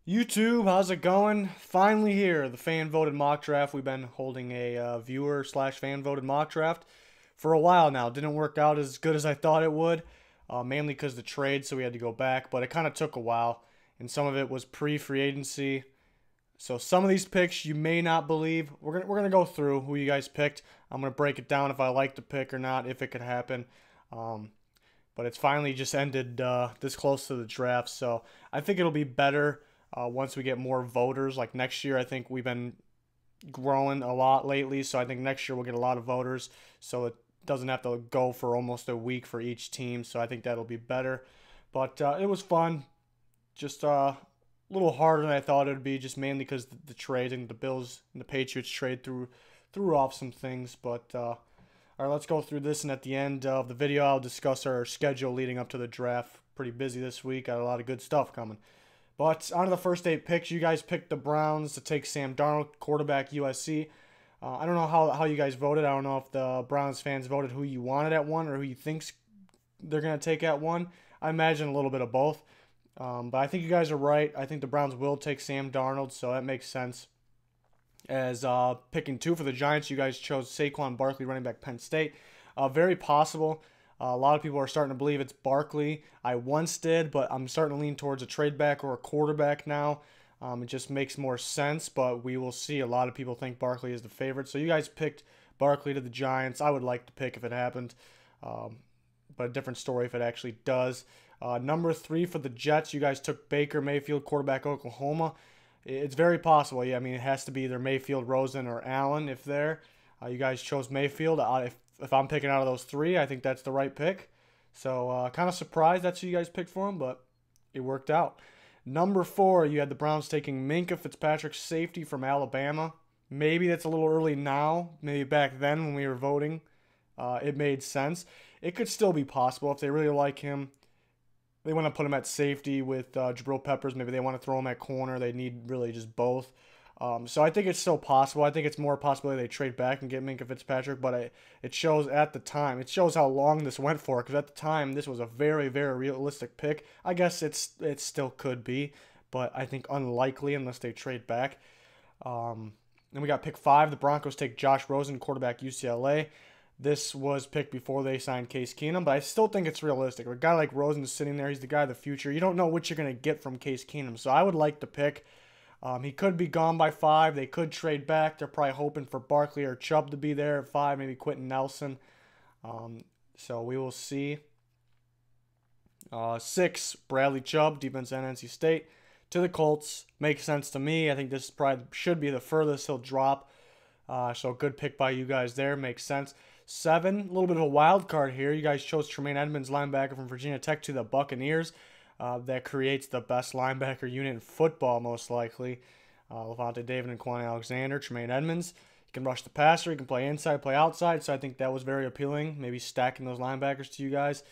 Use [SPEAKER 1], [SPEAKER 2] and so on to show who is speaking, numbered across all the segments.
[SPEAKER 1] YouTube, how's it going? Finally here, the fan voted mock draft. We've been holding a viewer slash fan voted mock draft for a while now. Didn't work out as good as I thought it would, mainly because the trade, so we had to go back. But it kind of took a while, and some of it was pre-free agency. So some of these picks you may not believe. We're gonna go through who you guys picked. I'm gonna break it down if I like the pick or not, if it could happen. Um, but it's finally just ended this close to the draft, so I think it'll be better once we get more voters. Like next year, I think we've been growing a lot lately, so I think next year we'll get a lot of voters, so it doesn't have to go for almost a week for each team. So I think that'll be better. But it was fun. Just a little harder than I thought it would be, just mainly because the trade and the Bills and the Patriots trade threw off some things. But all right, let's go through this, and at the end of the video, I'll discuss our schedule leading up to the draft. Pretty busy this week. Got a lot of good stuff coming. But on to the first 8 picks. You guys picked the Browns to take Sam Darnold, quarterback, USC. I don't know how you guys voted. I don't know if the Browns fans voted who you wanted at 1 or who you think they're going to take at 1. I imagine a little bit of both. But I think you guys are right. I think the Browns will take Sam Darnold, so that makes sense. As picking 2 for the Giants, you guys chose Saquon Barkley, running back, Penn State. Very possible. A lot of people are starting to believe it's Barkley. I once did, but I'm starting to lean towards a trade back or a quarterback now. It just makes more sense, but we will see. A lot of people think Barkley is the favorite. So you guys picked Barkley to the Giants. I would like to pick if it happened, but a different story if it actually does. Number 3 for the Jets, you guys took Baker Mayfield, quarterback, Oklahoma. It's very possible. Yeah, I mean, it has to be either Mayfield, Rosen, or Allen if there. You guys chose Mayfield. If I'm picking out of those 3, I think that's the right pick. So kind of surprised that's who you guys picked for him, but it worked out. Number 4, you had the Browns taking Minkah Fitzpatrick, safety from Alabama. Maybe that's a little early now. Maybe back then when we were voting, it made sense. It could still be possible if they really like him. They want to put him at safety with Jabril Peppers. Maybe they want to throw him at corner. They need really just both. So I think it's still possible. I think it's more possible they trade back and get Minkah Fitzpatrick, but it shows at the time. It shows how long this went for, because at the time this was a very, very realistic pick. I guess it still could be, but I think unlikely unless they trade back. Then we got pick 5. The Broncos take Josh Rosen, quarterback, UCLA. This was picked before they signed Case Keenum, but I still think it's realistic. A guy like Rosen is sitting there. He's the guy of the future. You don't know what you're going to get from Case Keenum, so I would like to pick. He could be gone by 5. They could trade back. They're probably hoping for Barkley or Chubb to be there at 5, maybe Quentin Nelson. So we will see. 6, Bradley Chubb, defense end, NC State, to the Colts. Makes sense to me. I think this probably should be the furthest he'll drop. So good pick by you guys there. Makes sense. 7, a little bit of a wild card here. You guys chose Tremaine Edmonds, linebacker from Virginia Tech, to the Buccaneers. That creates the best linebacker unit in football, most likely. Levante David and Quan Alexander, Tremaine Edmonds. He can rush the passer. He can play inside, play outside. So I think that was very appealing. Maybe stacking those linebackers to you guys.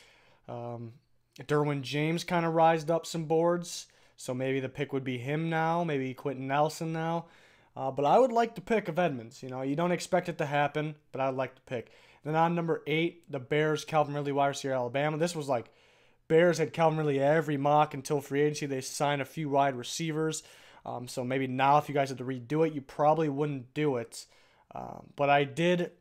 [SPEAKER 1] Derwin James kind of rised up some boards. So maybe the pick would be him now. Maybe Quentin Nelson now. But I would like the pick of Edmonds. You know, you don't expect it to happen, but I would like to pick. Then on number 8, the Bears, Calvin Ridley, wide receiver, Alabama. This was like Bears had Calvin Ridley every mock until free agency. They signed a few wide receivers. So maybe now if you guys had to redo it, you probably wouldn't do it. But I did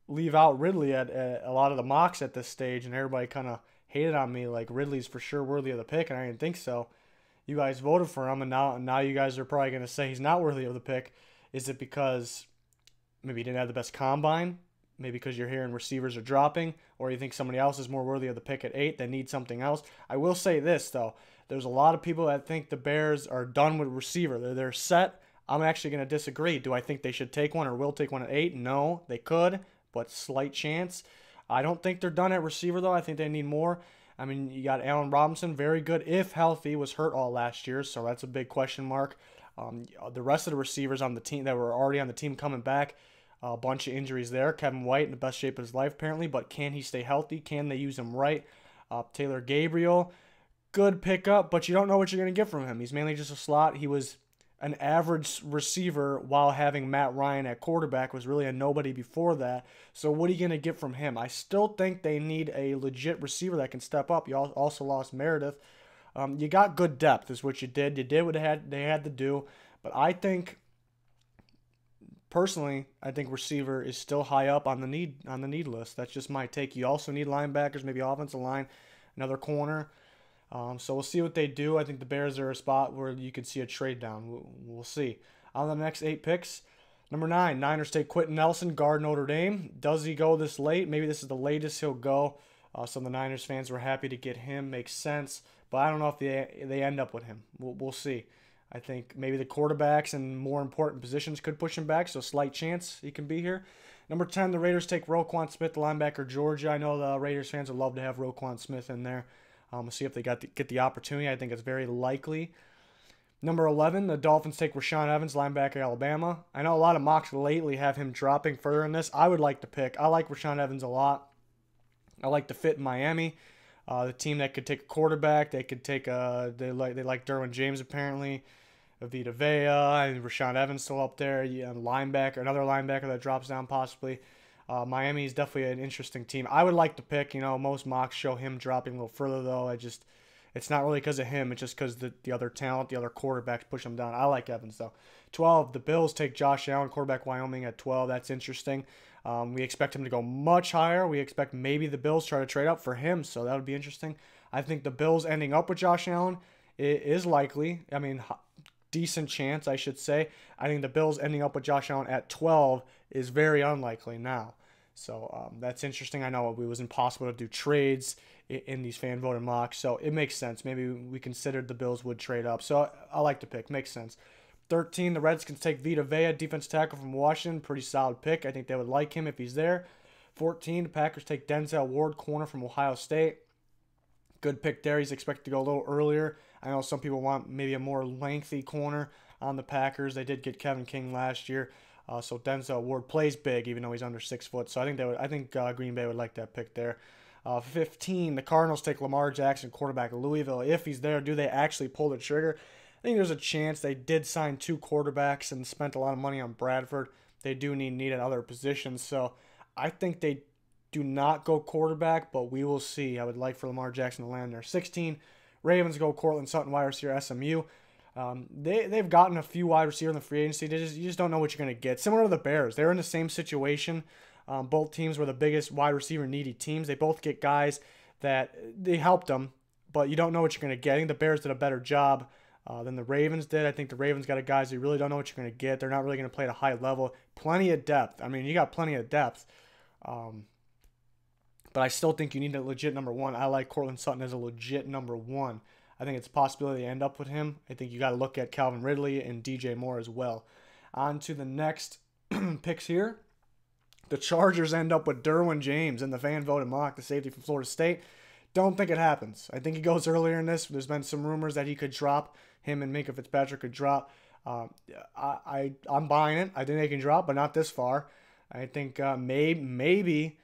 [SPEAKER 1] leave out Ridley at a lot of the mocks at this stage, and everybody kind of hated on me like Ridley's for sure worthy of the pick, and I didn't think so. You guys voted for him, and now you guys are probably going to say he's not worthy of the pick. Is it because maybe he didn't have the best combine? Maybe because you're hearing receivers are dropping, or you think somebody else is more worthy of the pick at 8 that needs something else? I will say this, though. There's a lot of people that think the Bears are done with receiver. They're set. I'm actually going to disagree. Do I think they should take one or will take one at 8? No, they could, but slight chance. I don't think they're done at receiver, though. I think they need more. I mean, you got Allen Robinson, very good if healthy, was hurt all last year, so that's a big question mark. The rest of the receivers on the team that were already on the team coming back, a bunch of injuries there. Kevin White in the best shape of his life, apparently, but can he stay healthy? Can they use him right? Taylor Gabriel, good pickup, but you don't know what you're going to get from him. He's mainly just a slot. He was an average receiver while having Matt Ryan at quarterback, was really a nobody before that. So what are you going to get from him? I still think they need a legit receiver that can step up. You also lost Meredith. You got good depth, is what you did. You did what they had to do. But I think, personally, I think receiver is still high up on the need list. That's just my take. You also need linebackers, maybe offensive line, another corner. So we'll see what they do. I think the Bears are a spot where you could see a trade down. We'll see. On the next 8 picks, number 9, Niners take Quentin Nelson, guard Notre Dame. Does he go this late? Maybe this is the latest he'll go. Some of the Niners fans were happy to get him. Makes sense. But I don't know if they end up with him. We'll see. I think maybe the quarterbacks and more important positions could push him back, so slight chance he can be here. Number 10, the Raiders take Roquan Smith, the linebacker, Georgia. I know the Raiders fans would love to have Roquan Smith in there. We'll see if they get the opportunity. I think it's very likely. Number 11, the Dolphins take Rashaan Evans, linebacker, Alabama. I know a lot of mocks lately have him dropping further in this. I would like to pick. I like Rashaan Evans a lot. I like the fit in Miami. The team that could take a quarterback. They could take they like Derwin James apparently. Vita Vea and Rashaan Evans still up there. Yeah, linebacker, another linebacker that drops down possibly. Miami is definitely an interesting team. I would like to pick. Most mocks show him dropping a little further though. It's not really because of him. It's just because the other talent, the other quarterbacks push him down. I like Evans though. 12, the Bills take Josh Allen, quarterback Wyoming at 12. That's interesting. We expect him to go much higher. We expect maybe the Bills try to trade up for him, so that would be interesting. I think the Bills ending up with Josh Allen is likely. I mean, decent chance, I should say. I think the Bills ending up with Josh Allen at 12 is very unlikely now. So that's interesting. I know it was impossible to do trades in these fan voted mocks, so it makes sense. Maybe we considered the Bills would trade up. So I like the pick. Makes sense. 13, the Redskins take Vita Vea, defense tackle from Washington. Pretty solid pick. I think they would like him if he's there. 14, the Packers take Denzel Ward, corner from Ohio State. Good pick there. He's expected to go a little earlier. I know some people want maybe a more lengthy corner on the Packers. They did get Kevin King last year. So Denzel Ward plays big, even though he's under 6 foot. So I think Green Bay would like that pick there. 15, the Cardinals take Lamar Jackson, quarterback of Louisville. If he's there, do they actually pull the trigger? I think there's a chance. They did sign 2 quarterbacks and spent a lot of money on Bradford. They do need at other positions. So I think they do not go quarterback, but we will see. I would like for Lamar Jackson to land there. 16, Ravens go Cortland Sutton, wide receiver, SMU. They've gotten a few wide receiver in the free agency. You just don't know what you're going to get. Similar to the Bears. They're in the same situation. Both teams were the biggest wide receiver needy teams. They both get guys that they helped them, but you don't know what you're going to get. I think the Bears did a better job than the Ravens did. I think the Ravens got guys you really don't know what you're going to get. They're not really going to play at a high level. Plenty of depth. I mean, you got plenty of depth. But I still think you need a legit number 1. I like Cortland Sutton as a legit number 1. I think it's a possibility they end up with him. I think you got to look at Calvin Ridley and DJ Moore as well. On to the next picks here. The Chargers end up with Derwin James in the fan voted mock, the safety from Florida State. Don't think it happens. I think he goes earlier in this. There's been some rumors that he could drop. Him and Minkah Fitzpatrick could drop. I'm buying it. I think they can drop, but not this far. I think maybe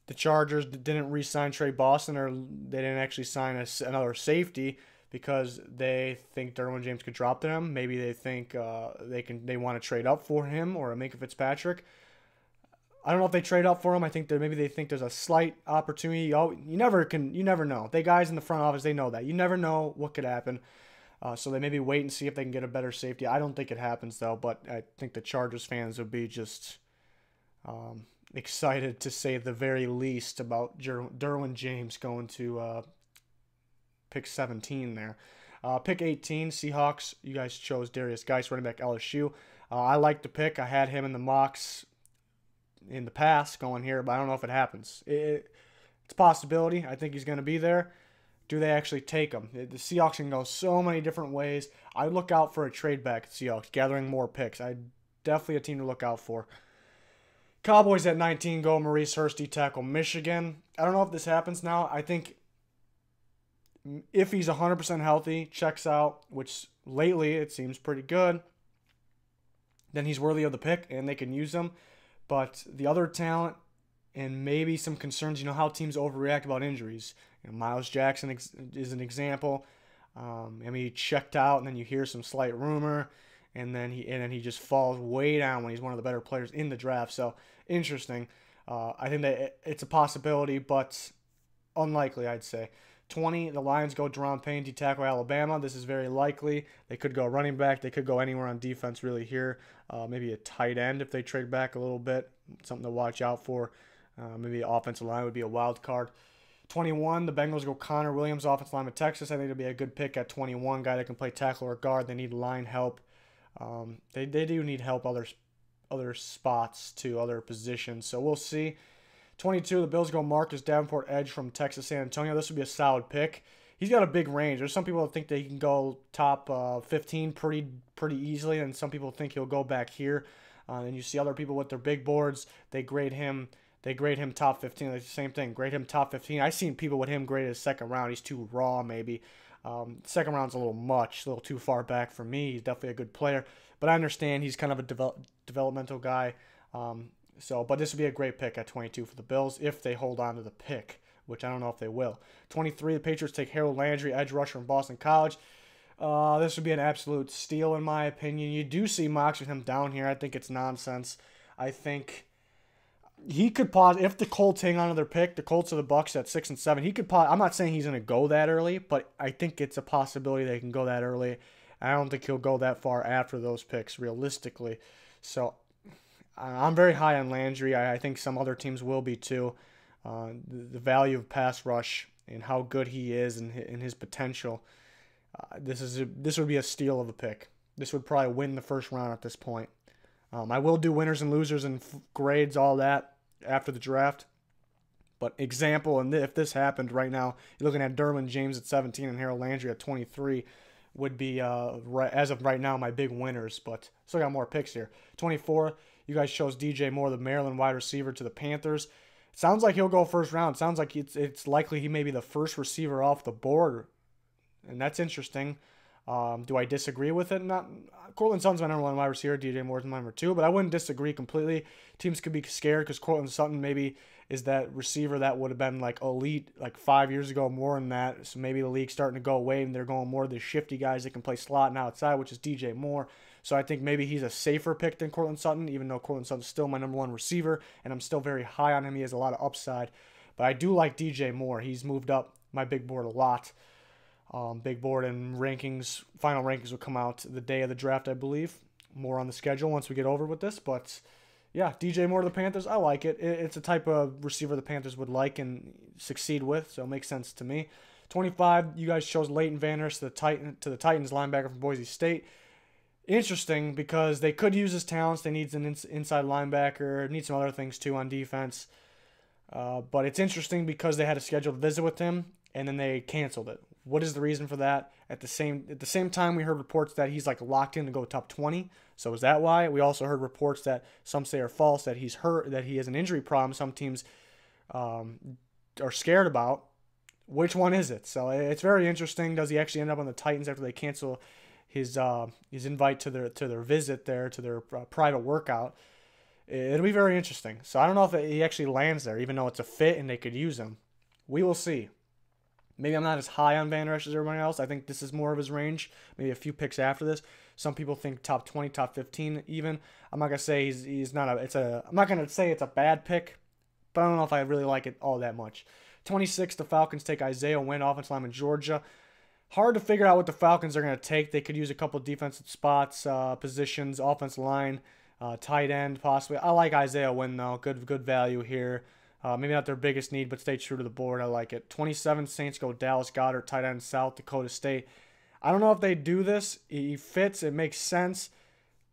[SPEAKER 1] the Chargers didn't re-sign Trey Boston, or they didn't actually sign another safety because they think Derwin James could drop to them. Maybe they think they want to trade up for him or a Minkah Fitzpatrick. I don't know if they trade up for him. I think maybe they think there's a slight opportunity. You never know. They guys in the front office, they know that. You never know what could happen. So they maybe wait and see if they can get a better safety. I don't think it happens though, but I think the Chargers fans would be just excited to say the very least about Derwin James going to pick 17 there. Pick 18, Seahawks. You guys chose Darius Geis, running back LSU. I like the pick. I had him in the mocks in the past going here, but I don't know if it happens. It's a possibility. I think he's going to be there. Do they actually take him? The Seahawks can go so many different ways. I look out for a trade back at Seahawks, gathering more picks. Definitely a team to look out for. Cowboys at 19 go Maurice Hurst, tackle Michigan. I don't know if this happens now. I think if he's 100% healthy, checks out, which lately it seems pretty good, then he's worthy of the pick and they can use him. But the other talent and maybe some concerns, how teams overreact about injuries. Miles Jackson is an example. He checked out, and then you hear some slight rumor, and then he just falls way down when he's one of the better players in the draft. So interesting. I think that it's a possibility, but unlikely, I'd say. 20, the Lions go Deron Payne, D-tackle Alabama. This is very likely. They could go running back. They could go anywhere on defense really here. Maybe a tight end if they trade back a little bit. Something to watch out for. Maybe offensive line would be a wild card. 21, the Bengals go Connor Williams, offensive lineman Texas. I think it'll be a good pick at 21. Guy that can play tackle or guard. They need line help. They do need help other spots too, other positions. So we'll see. 22, the Bills go Marcus Davenport, edge from Texas San Antonio. This would be a solid pick. He's got a big range. There's some people that think that he can go top 15 pretty easily, and some people think he'll go back here. And you see other people with their big boards, they grade him top 15. Like the same thing, grade him top 15. I've seen people with him graded as second round. He's too raw, maybe. Second round's a little much, a little too far back for me. He's definitely a good player, but I understand he's kind of a developmental guy. But this would be a great pick at 22 for the Bills if they hold on to the pick, which I don't know if they will. 23, the Patriots take Harold Landry, edge rusher from Boston College. This would be an absolute steal in my opinion. You do see mocks with him down here. I think it's nonsense. I think he could pause if the Colts hang on to their pick. The Colts or the Bucs at 6 and 7. He could pause. I'm not saying he's going to go that early, but I think it's a possibility they can go that early. I don't think he'll go that far after those picks realistically. So I'm very high on Landry. I think some other teams will be too. The value of pass rush and how good he is and his potential. This would be a steal of a pick. This would probably win the first round at this point. I will do winners and losers and grades, all that, after the draft. But example, and if this happened right now, you're looking at Derwin James at 17 and Harold Landry at 23 would be, as of right now, my big winners. But still got more picks here. 24, you guys chose DJ Moore, the Maryland wide receiver, to the Panthers. Sounds like he'll go first round. Sounds like it's likely he may be the first receiver off the board. And that's interesting. Do I disagree with it? Not. Cortland Sutton's my number one wide receiver. DJ Moore's my number two, but I wouldn't disagree completely. Teams could be scared because Cortland Sutton maybe is that receiver that would have been like elite like 5 years ago, more than that. So maybe the league's starting to go away and they're going more of the shifty guys that can play slot and outside, which is DJ Moore. So I think maybe he's a safer pick than Cortland Sutton, even though Cortland Sutton's still my number one receiver, and I'm still very high on him. He has a lot of upside. But I do like DJ Moore. He's moved up my big board a lot. Big board and rankings, final rankings will come out the day of the draft, I believe. More on the schedule once we get over with this. But, yeah, DJ Moore to the Panthers, I like it. It's a type of receiver the Panthers would like and succeed with, so it makes sense to me. 25, you guys chose Leighton Van Der Esch to the Titans, linebacker from Boise State. Interesting because they could use his talents. They need an inside linebacker, need some other things too on defense. But it's interesting because they had a scheduled visit with him, and then they canceled it. What is the reason for that? At the same time, we heard reports that he's like locked in to go top 20. So is that why? We also heard reports that some say are false, that he's hurt, that he has an injury problem. Some teams are scared about. Which one is it? So it's very interesting. Does he actually end up on the Titans after they cancel his invite to their visit there, to their private workout? It'll be very interesting. So I don't know if he actually lands there, even though it's a fit and they could use him. We will see. Maybe I'm not as high on Van Der Esch as everybody else. I think this is more of his range. Maybe a few picks after this. Some people think top 20, top 15 even. I'm not gonna say he's not I'm not gonna say it's a bad pick, but I don't know if I really like it all that much. 26, the Falcons take Isaiah Wynn, offensive lineman, Georgia. Hard to figure out what the Falcons are gonna take. They could use a couple defensive spots, positions, offensive line, tight end possibly. I like Isaiah Wynn though. Good value here. Maybe not their biggest need, but stay true to the board. I like it. 27, Saints go Dallas Goedert, tight end, South Dakota State. I don't know if they do this. He fits. It makes sense.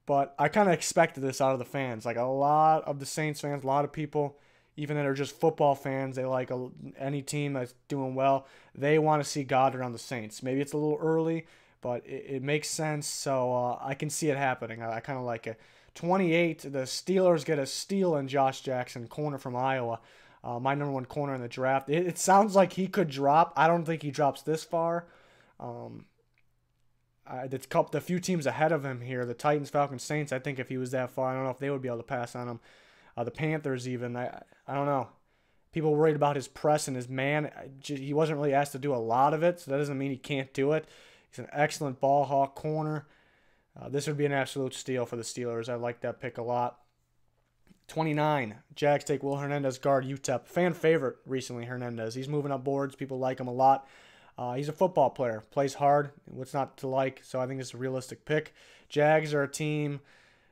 [SPEAKER 1] But I kind of expected this out of the fans. Like a lot of the Saints fans, a lot of people, even that are just football fans, they like any team that's doing well. They want to see Goddard on the Saints. Maybe it's a little early, but it makes sense. So I can see it happening. I kind of like it. 28, the Steelers get a steal in Josh Jackson, corner from Iowa. My number one corner in the draft. It sounds like he could drop. I don't think he drops this far. The few teams ahead of him here, the Titans, Falcons, Saints, I think if he was that far, I don't know if they would be able to pass on him. The Panthers even, I don't know. People worried about his press and his man. He wasn't really asked to do a lot of it, so that doesn't mean he can't do it. He's an excellent ball hawk corner. This would be an absolute steal for the Steelers. I like that pick a lot. 29, Jags take Will Hernandez, guard UTEP. Fan favorite recently, Hernandez. He's moving up boards. People like him a lot. He's a football player, plays hard. What's not to like? So I think it's a realistic pick. Jags are a team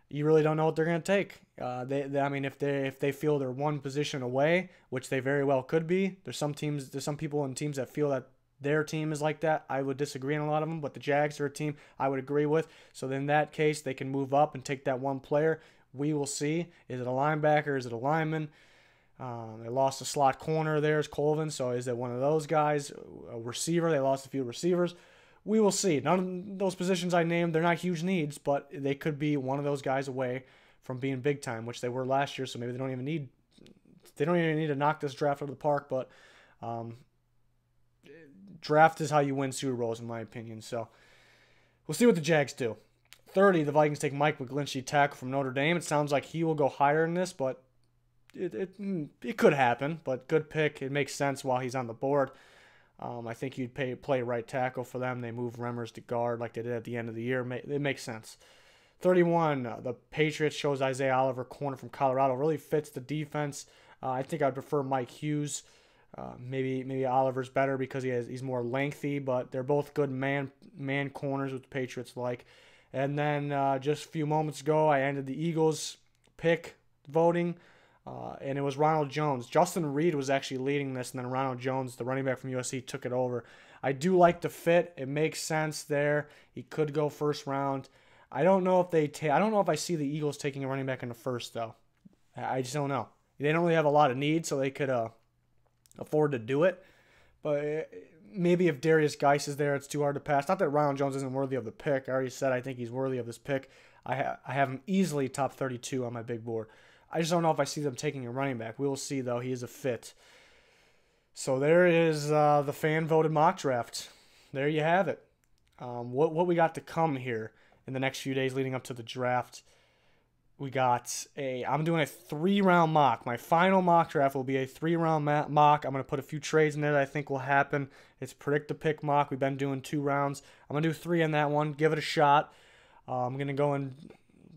[SPEAKER 1] you really don't know what they're going to take. I mean, if they feel they're one position away, which they very well could be. There's some people in teams that feel that their team is like that. I would disagree on a lot of them, but the Jags are a team I would agree with. So in that case, they can move up and take that one player. We will see. Is it a linebacker? Is it a lineman? They lost a slot corner there, is Colvin. So is it one of those guys? A receiver? They lost a few receivers. We will see. None of those positions I named, they're not huge needs, but they could be one of those guys away from being big time, which they were last year. So maybe they don't even need to knock this draft out of the park. But draft is how you win Super Bowls, in my opinion. So we'll see what the Jags do. 30, the Vikings take Mike McGlinchey, tackle from Notre Dame. It sounds like he will go higher in this, but it could happen. But good pick. It makes sense while he's on the board. I think you'd play right tackle for them. They move Remmers to guard like they did at the end of the year. It makes sense. 31, the Patriots chose Isaiah Oliver, corner from Colorado. Really fits the defense. I think I'd prefer Mike Hughes. Maybe Oliver's better because he's more lengthy, but they're both good man corners, which the Patriots like. And then just a few moments ago, I ended the Eagles pick voting. And it was Ronald Jones. Justin Reed was actually leading this, and then Ronald Jones, the running back from USC, took it over. I do like the fit. It makes sense there. He could go first round. I don't know if I see the Eagles taking a running back in the first, though. I just don't know. They don't really have a lot of needs, so they could afford to do it. But maybe if Darius Geis is there, it's too hard to pass. Not that Ronald Jones isn't worthy of the pick. I already said I think he's worthy of this pick. I have him easily top 32 on my big board. I just don't know if I see them taking a running back. We will see, though. He is a fit. So there is the fan-voted mock draft. There you have it. What we got to come here in the next few days leading up to the draft. I'm doing a 3-round mock. My final mock draft will be a 3-round mock. I'm going to put a few trades in there that I think will happen. It's predict the pick mock. We've been doing 2 rounds. I'm going to do 3 in that one. Give it a shot. I'm going to go in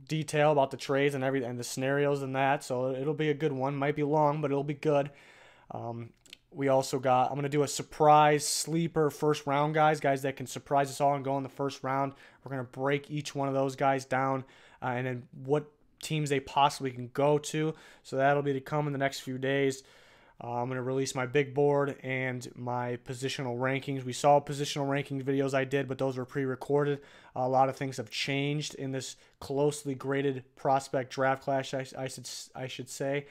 [SPEAKER 1] detail about the trades and everything and the scenarios and that, so it'll be a good one. Might be long, but it'll be good. We also I'm going to do a surprise sleeper first round guys that can surprise us all and go in the first round. We're going to break each one of those guys down and then what teams they possibly can go to. So that'll be to come in the next few days. I'm going to release my big board and my positional rankings. We saw positional rankings videos I did, but those were pre-recorded. A lot of things have changed in this closely graded prospect draft class, I should say.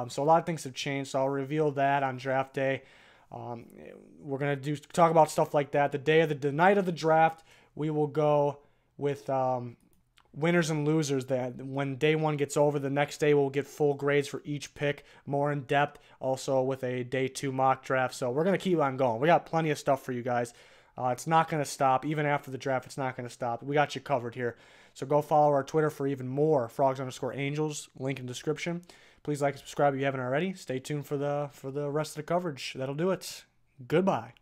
[SPEAKER 1] So a lot of things have changed, so I'll reveal that on draft day. We're going to talk about stuff like that. The night of the draft, we will go with winners and losers. That when day 1 gets over, the next day we'll get full grades for each pick, more in depth, also with a day 2 mock draft. So we're going to keep on going. We got plenty of stuff for you guys. It's not going to stop. Even after the draft, it's not going to stop. We got you covered here. So go follow our Twitter for even more frogs_angels, link in description. Please like and subscribe if you haven't already. Stay tuned for the rest of the coverage. That'll do it. Goodbye.